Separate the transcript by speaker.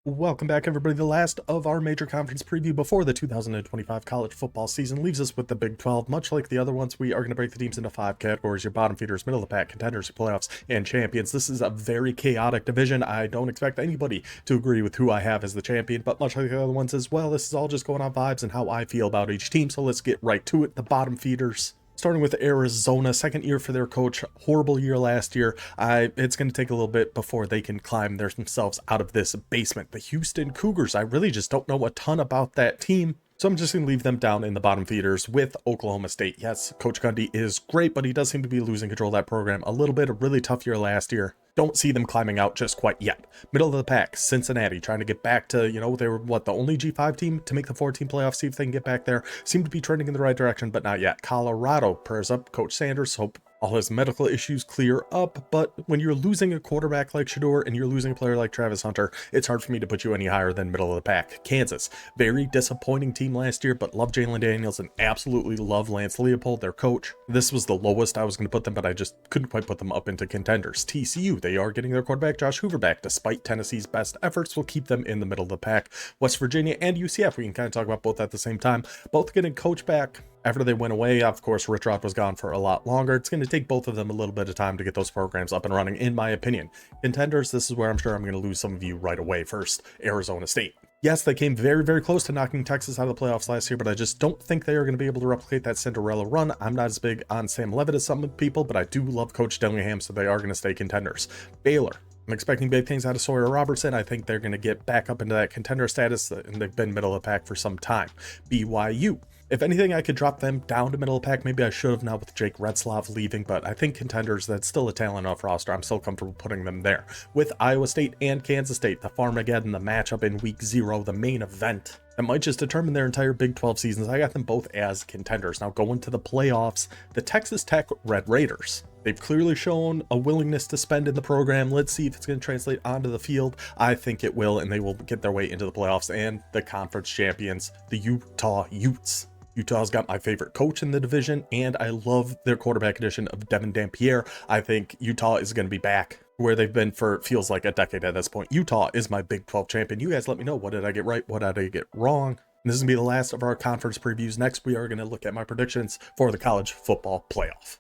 Speaker 1: Welcome back, everybody. The last of our major conference preview before the 2025 college football season leaves us with the Big 12. Much like the other ones, we are going to break the teams into 5 categories: your bottom feeders, middle of the pack, contenders, playoffs, and champions. This is a very chaotic division. I don't expect anybody to agree with who I have as the champion, but much like the other ones as well, this is all just going on vibes and how I feel about each team. So let's get right to it. The bottom feeders. Starting with Arizona, second year for their coach, horrible year last year. It's going to take a little bit before they can climb themselves out of this basement. The Houston Cougars, I really just don't know a ton about that team. So I'm just going to leave them down in the bottom feeders with Oklahoma State. Yes, Coach Gundy is great, but he does seem to be losing control of that program a little bit. A really tough year last year. Don't see them climbing out just quite yet. Middle of the pack, Cincinnati, trying to get back to, they were the only G5 team to make the 14 playoffs, see if they can get back there. Seem to be trending in the right direction, but not yet. Colorado, prayers up, Coach Sanders, hope all his medical issues clear up, but when you're losing a quarterback like Shador and you're losing a player like Travis Hunter, it's hard for me to put you any higher than middle of the pack. Kansas, very disappointing team last year, but love Jalen Daniels and absolutely love Lance Leopold, their coach. This was the lowest I was going to put them, but I just couldn't quite put them up into contenders. TCU, they are getting their quarterback Josh Hoover back, despite Tennessee's best efforts will keep them in the middle of the pack. West Virginia and UCF, we can kind of talk about both at the same time, both getting coach back. After they went away, of course, Rich Rod was gone for a lot longer. It's going to take both of them a little bit of time to get those programs up and running, in my opinion. Contenders, this is where I'm sure I'm going to lose some of you right away. First, Arizona State. Yes, they came very, very close to knocking Texas out of the playoffs last year, but I just don't think they are going to be able to replicate that Cinderella run. I'm not as big on Sam Levitt as some people, but I do love Coach Dillingham, so they are going to stay contenders. Baylor. I'm expecting big things out of Sawyer Robertson. I think they're going to get back up into that contender status, and they've been middle of the pack for some time. BYU. If anything, I could drop them down to middle of the pack. Maybe I should have now with Jake Retzlaff leaving, but I think contenders, that's still a talent off roster. I'm still comfortable putting them there. With Iowa State and Kansas State, the Farmageddon, the matchup in week 0, the main event, that might just determine their entire Big 12 seasons. I got them both as contenders. Now going to the playoffs, the Texas Tech Red Raiders. They've clearly shown a willingness to spend in the program. Let's see if it's going to translate onto the field. I think it will, and they will get their way into the playoffs and the conference champions, the Utah Utes. Utah's got my favorite coach in the division, and I love their quarterback addition of Devin Dampier. I think Utah is going to be back where they've been for feels like a decade at this point. Utah is my Big 12 champion. You guys let me know, what did I get right? What did I get wrong? And this is going to be the last of our conference previews. Next, we are going to look at my predictions for the college football playoff.